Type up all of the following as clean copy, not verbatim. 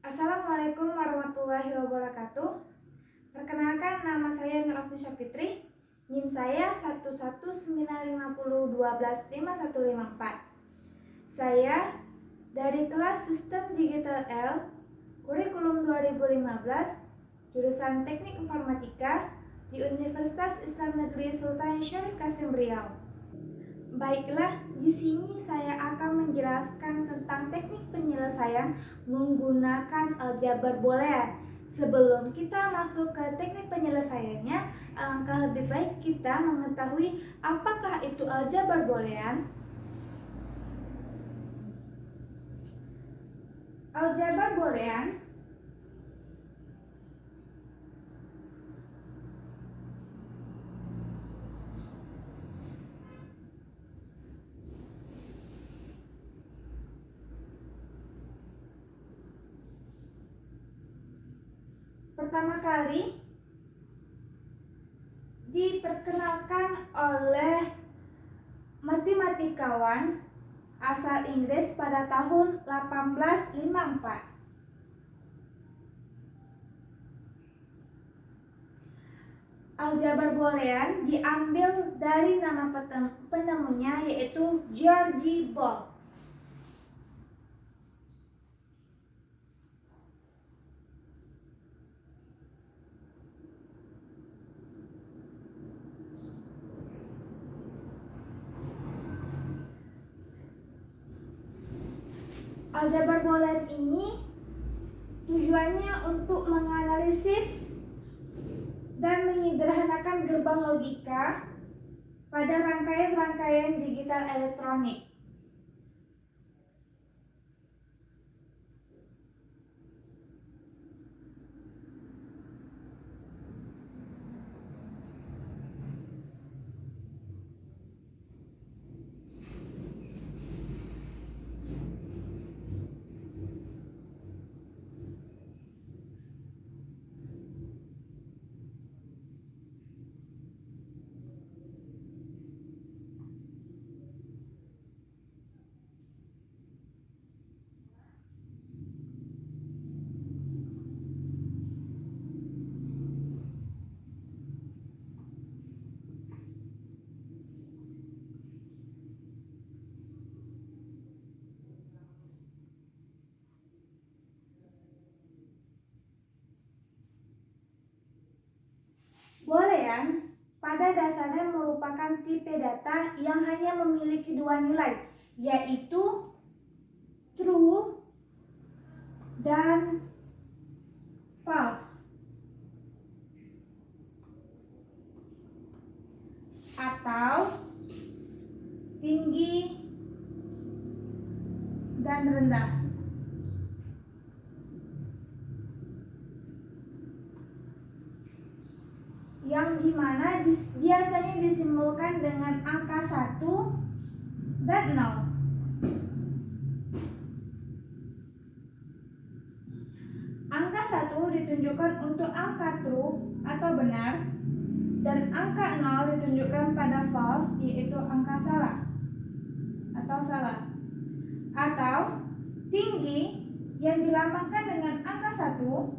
Assalamualaikum warahmatullahi wabarakatuh. Perkenalkan, nama saya Nur Afnisha Fitri. NIM saya 11950125154. Saya dari kelas Sistem Digital L, kurikulum 2015, jurusan Teknik Informatika di Universitas Islam Negeri Sultan Syarif Kasim Riau. Baiklah, di sini saya akan menjelaskan tentang teknik penyelesaian menggunakan aljabar boolean. Sebelum kita masuk ke teknik penyelesaiannya, alangkah lebih baik kita mengetahui apakah itu aljabar boolean. Aljabar boolean pertama kali diperkenalkan oleh matematikawan asal Inggris pada tahun 1854. Aljabar boolean diambil dari nama penemunya, yaitu George Boole. Aljabar boolean ini tujuannya untuk menganalisis dan menyederhanakan gerbang logika pada rangkaian-rangkaian digital elektronik. Boolean pada dasarnya merupakan tipe data yang hanya memiliki dua nilai, yaitu true dan false, atau tinggi dan rendah. Yang dimana biasanya disimbolkan dengan angka 1 dan 0. Angka 1 ditunjukkan untuk angka true atau benar, dan angka 0 ditunjukkan pada false, yaitu angka salah atau salah. Atau tinggi yang dilambangkan dengan angka 1,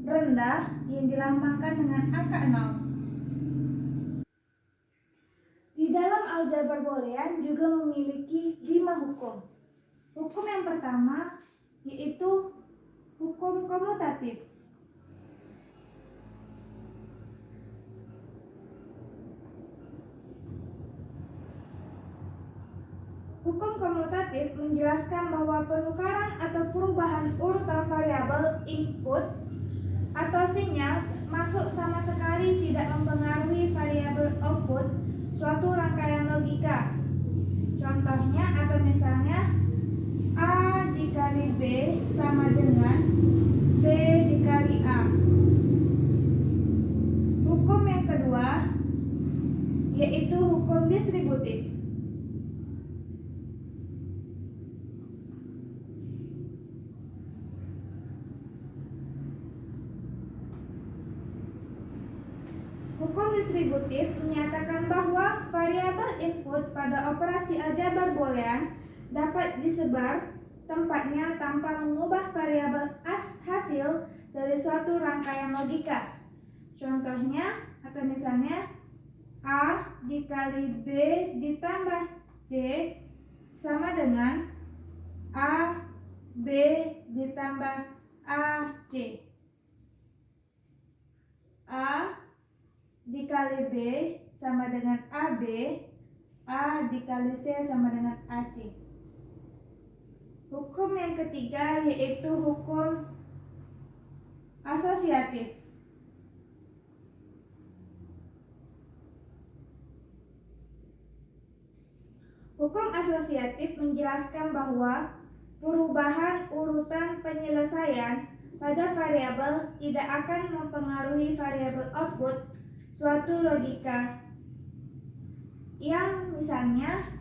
rendah yang dilambangkan dengan angka 0. Di dalam aljabar boolean juga memiliki 5 hukum. Hukum yang pertama yaitu hukum komutatif. Hukum komutatif menjelaskan bahwa penukaran atau perubahan urutan variabel input atau sinyal masuk sama sekali tidak mempengaruhi variabel output suatu rangkaian logika. Contohnya atau misalnya A dikali B sama dengan B dikali A. Hukum yang kedua yaitu hukum distributif. Hukum distributif menyatakan bahwa variabel input pada operasi aljabar boolean dapat disebar tempatnya tanpa mengubah adalah variabel hasil dari suatu rangkaian logika. Contohnya atau misalnya A dikali B ditambah C sama dengan A, B ditambah A, C. A dikali B sama dengan AB, A dikali C sama dengan AC. Hukum yang ketiga yaitu hukum asosiatif. Hukum asosiatif menjelaskan bahwa perubahan urutan penyelesaian pada variabel tidak akan mempengaruhi variabel output suatu logika yang misalnya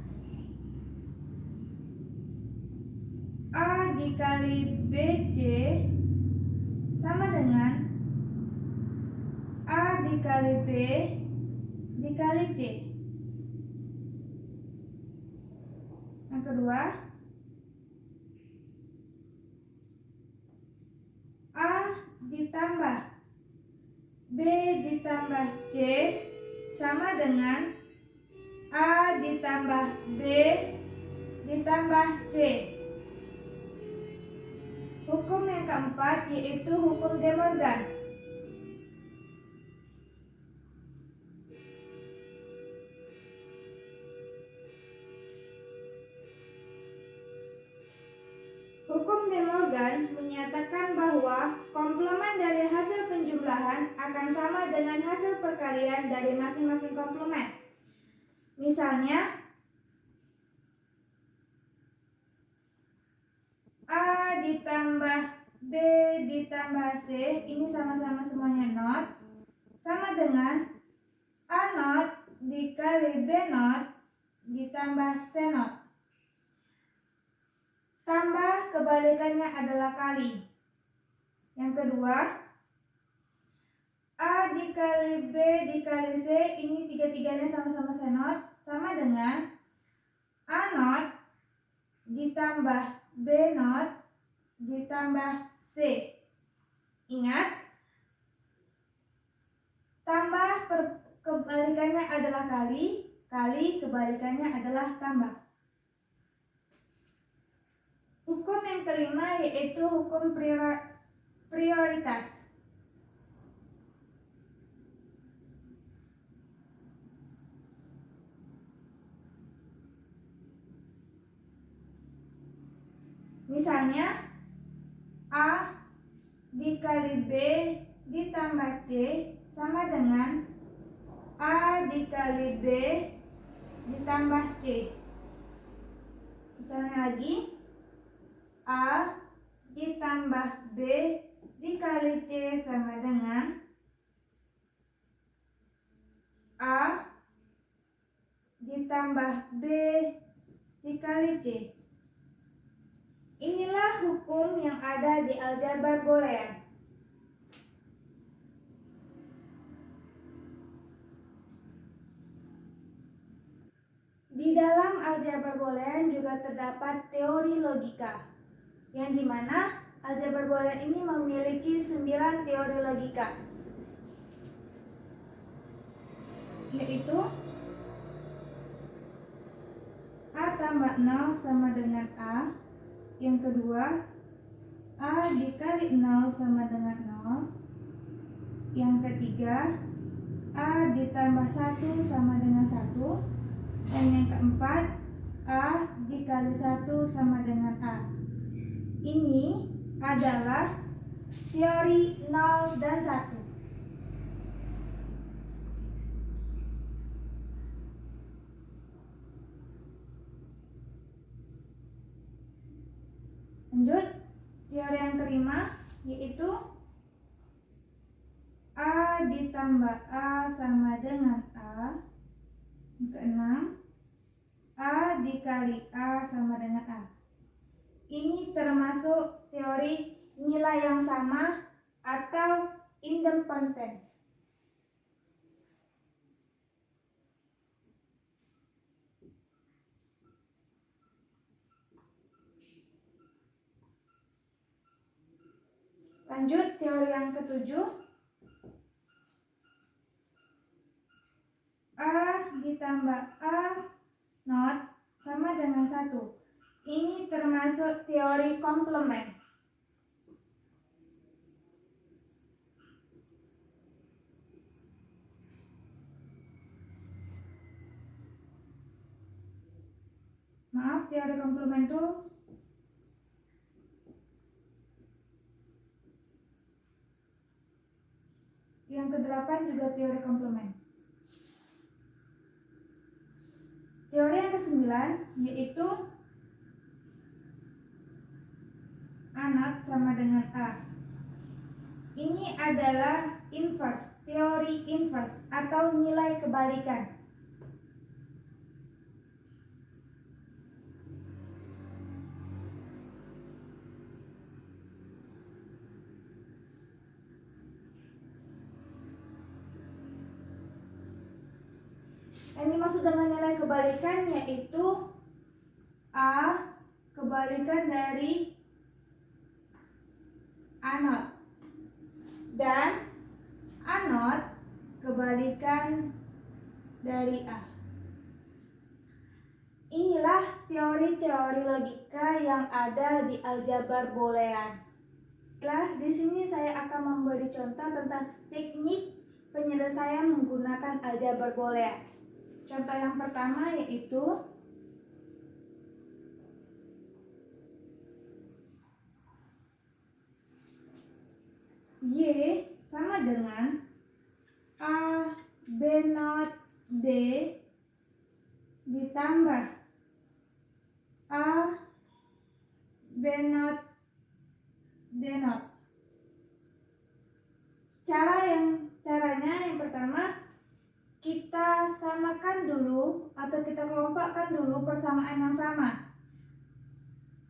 A dikali BC sama dengan A dikali B dikali C. Yang kedua, A ditambah B ditambah C sama dengan A ditambah B ditambah C. Hukum yang keempat yaitu hukum De Morgan. Hukum De Morgan menyatakan bahwa komplement dari hasil penjumlahan akan sama dengan hasil perkalian dari masing-masing komplement. Misalnya, A ditambah B ditambah C, ini sama-sama semuanya not, sama dengan A not dikali B not ditambah C not. Tambah kebalikannya adalah kali. Yang kedua, A dikali B dikali C, ini tiga-tiganya sama-sama C not, sama dengan A not ditambah B not ditambah C. Ingat, tambah kebalikannya adalah kali, kali kebalikannya adalah tambah. Hukum yang kelima yaitu hukum prioritas. Misalnya, A dikali B ditambah C sama dengan A dikali B ditambah C. Misalnya lagi, A ditambah B dikali C sama dengan A ditambah B dikali C. Inilah hukum yang ada di aljabar boolean. Di dalam aljabar boolean juga terdapat teori logika, yang dimana aljabar boolean ini memiliki 9 teori logika, yaitu A tambah 0 sama dengan A. Yang kedua, A dikali 0 sama dengan 0. Yang ketiga, A ditambah 1 sama dengan 1. Dan yang keempat, A dikali 1 sama dengan A. Ini adalah teori 0 dan 1. Lanjut, teori yang kelima yaitu A ditambah A sama dengan A. Yang keenam, A dikali A sama dengan A. Ini termasuk teori nilai yang sama atau independen. Lanjut, teori yang ketujuh. A ditambah A not sama dengan 1. Ini termasuk teori komplement. Maaf, teori komplement itu yang ke-8 juga teori komplement. Teori yang ke-9 yaitu A not sama dengan A. Ini adalah inverse, teori inverse atau nilai kebalikan. Yang dimaksud dengan nilai kebalikan yaitu A kebalikan dari A not dan A not kebalikan dari A. Inilah teori-teori logika yang ada di aljabar boolean. Di sini saya akan memberi contoh tentang teknik penyelesaian menggunakan aljabar boolean. Contoh yang pertama yaitu Y sama dengan A B not D ditambah A B not D not. Caranya yang pertama, kita samakan dulu atau kita kelompokkan dulu persamaan yang sama.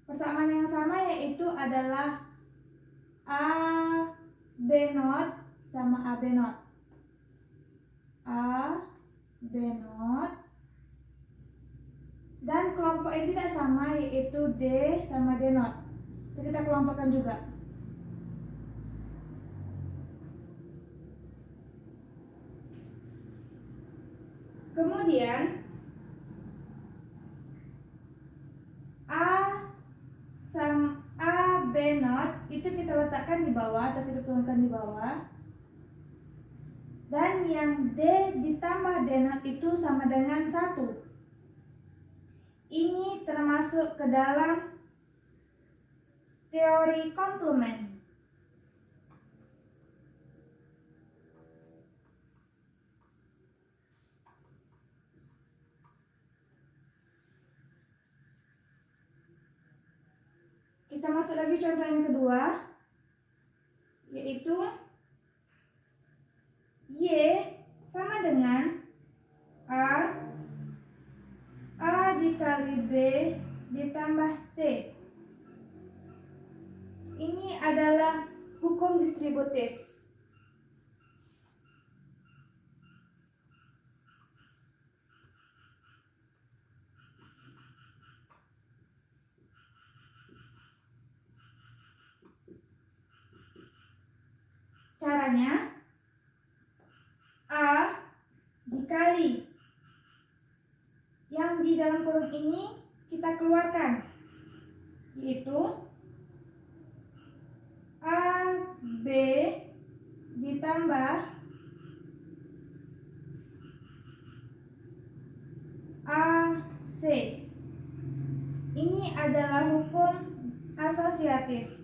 Persamaan yang sama yaitu adalah A B not sama A B not. A B not dan kelompok yang tidak sama yaitu D sama D not. Itu kita kelompokkan juga. Kemudian A B not itu kita letakkan di bawah atau kita turunkan di bawah. Dan yang D ditambah D not itu sama dengan 1. Ini termasuk ke dalam teori komplement. Kita masuk lagi contoh yang kedua, yaitu Y sama dengan A dikali B ditambah C. Ini adalah hukum distributif. Caranya A dikali yang di dalam kurung ini kita keluarkan, yaitu A B ditambah A C. Ini adalah hukum asosiatif.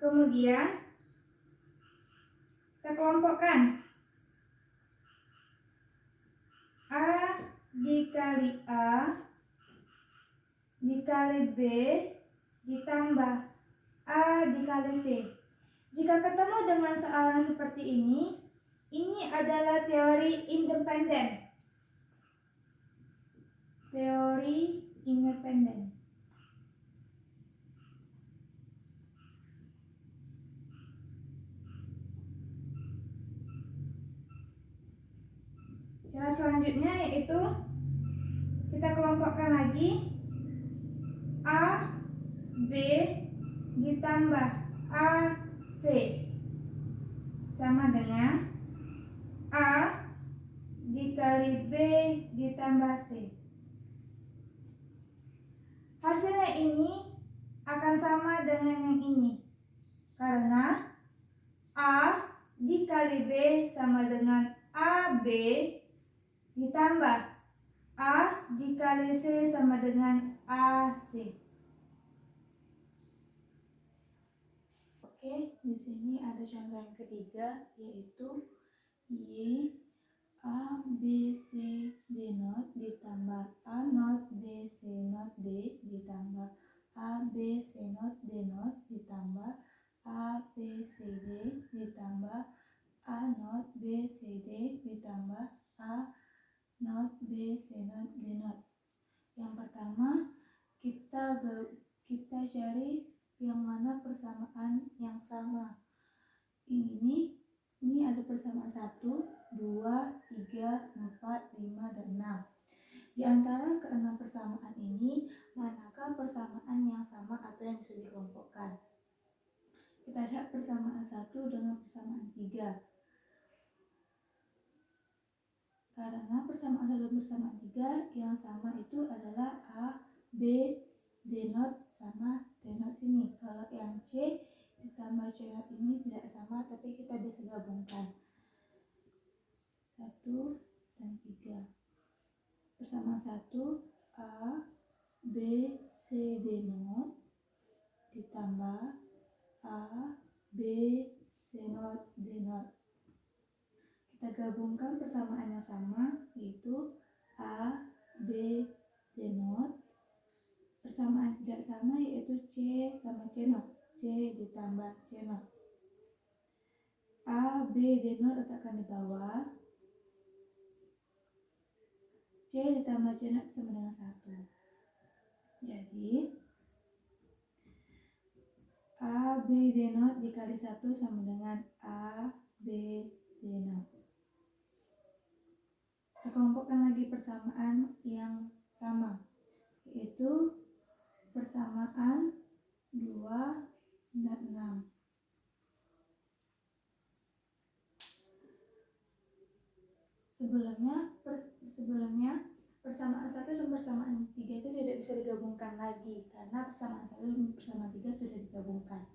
Kemudian kita kelompokkan A dikali A dikali B ditambah A dikali C. Jika ketemu dengan soalan seperti ini adalah teori independen. Teori independen. Cara selanjutnya yaitu kita kelompokkan lagi A, B ditambah A, C sama dengan A dikali B ditambah C. Hasilnya ini akan sama dengan yang ini karena A dikali B sama dengan AB ditambah A dikali C sama dengan AC. Oke, di sini ada contoh yang ketiga yaitu Y A B C D not ditambah A not B C not D ditambah A B C not D not ditambah A B C D ditambah A not B C D ditambah A not B C not D not. Yang pertama kita cari yang mana persamaan yang sama. Ini ada persamaan 1, 2, 3, 4, 5, dan 6. Di antara keenam persamaan ini, manakah persamaan yang sama atau yang bisa dikelompokkan? Kita lihat persamaan 1 dengan persamaan 3. Karena persamaan 1 dan persamaan 3 yang sama itu adalah A, B, D not sama D not sini. Kalau yang C ditambah C not ini tidak sama, tapi kita bisa gabungkan 1 dan 3. Persamaan 1 A, B, C, D not ditambah A, B, C not, D not. Kita gabungkan persamaan yang sama yaitu A, B, D not. Persamaan tidak sama yaitu C sama C not. C ditambah C not. A, B, D not letakkan di bawah. C ditambah C not sama dengan 1. Jadi A, B, D not dikali 1 sama dengan A, B, D not. Kita kelompokkan lagi persamaan yang sama yaitu persamaan 2 dan 6. Sebelumnya persamaan 1 dan persamaan 3 itu tidak bisa digabungkan lagi karena persamaan 1 dan persamaan 3 sudah digabungkan.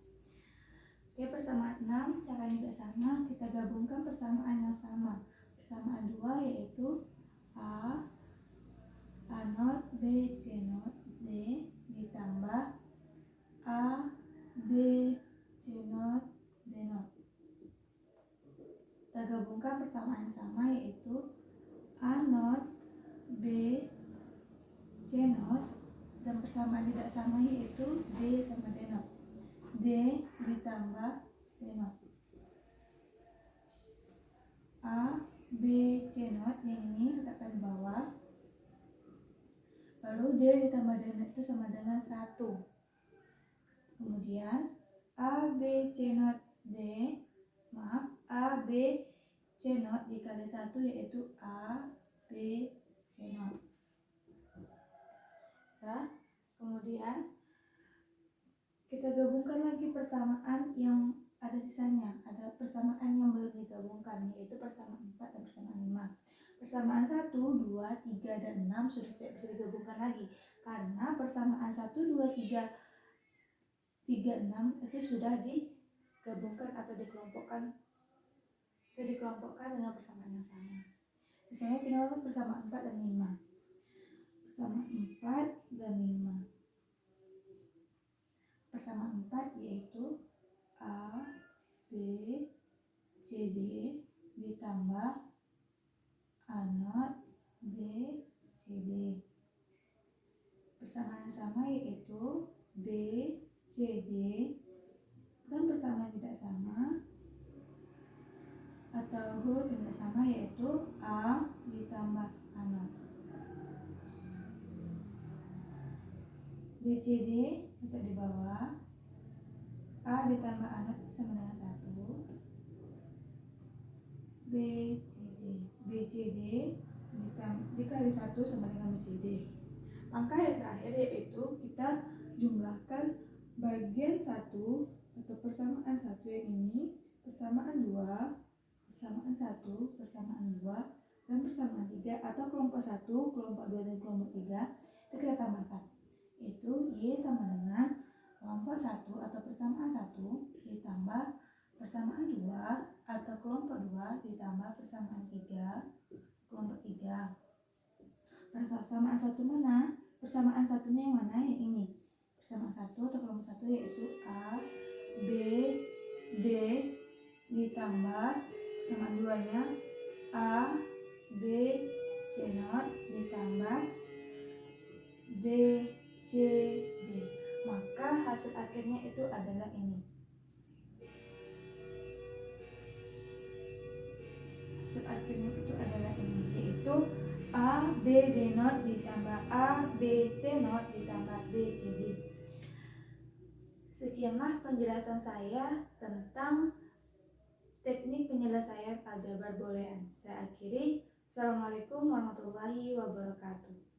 Oke, persamaan 6 caranya tidak sama, kita gabungkan persamaan yang sama. Persamaan 2 yaitu A not B C not D ditambah A B C not D not. Kita gabungkan persamaan yang sama yaitu A not B C not dan persamaan tidak sama yaitu D sama D not. D ditambah D not. A B C not yang ini letakkan di bawah. Lalu D ditambah D not itu sama dengan 1. Kemudian A B C not A B C not dikali 1 yaitu A B C not. Nah, kemudian kita gabungkan lagi persamaan yang ada sisanya. Ada persamaan yang belum digabungkan yaitu persamaan 4 dan persamaan 5. Persamaan 1, 2, 3, dan 6 sudah tidak bisa digabungkan lagi karena persamaan 1, 2, 3, 6 itu sudah digabungkan atau dikelompokkan dengan persamaan yang sama. Sisanya tinggal persamaan 4 dan 5. Persamaan 4 dan 5. Persamaan 4 yaitu A B C D ditambah A not B C D. Persamaan yang sama yaitu B C D dan persamaan tidak sama atau huruf yang tidak sama yaitu A ditambah A not. B C D letak di bawah. A ditambah A not sama dengan 1. B C D dikali 1 sama dengan BCD. Langkah yang terakhir yaitu kita jumlahkan bagian 1 atau persamaan 1 yang ini, persamaan 2, persamaan 1, persamaan 2, dan persamaan 3 atau kelompok 1, kelompok 2, dan kelompok 3 itu kita tambahkan. Itu Y sama dengan kelompok 1 atau persamaan 1 ditambah persamaan 2 atau kelompok 2 ditambah persamaan 3 kelompok 3. Persamaan 1 mana? Persamaan satunya yang mana? Yang ini. Persamaan 1 atau kelompok 1 yaitu A, B, D ditambah persamaan 2-nya A, B, C not ditambah B, C, D. Maka hasil akhirnya itu adalah ini. Hasil akhirnya itu adalah ini, yaitu A, B, D not ditambah A, B, C not ditambah B, C, D. Sekianlah penjelasan saya tentang teknik penyelesaian aljabar boolean. Saya akhiri. Assalamualaikum warahmatullahi wabarakatuh.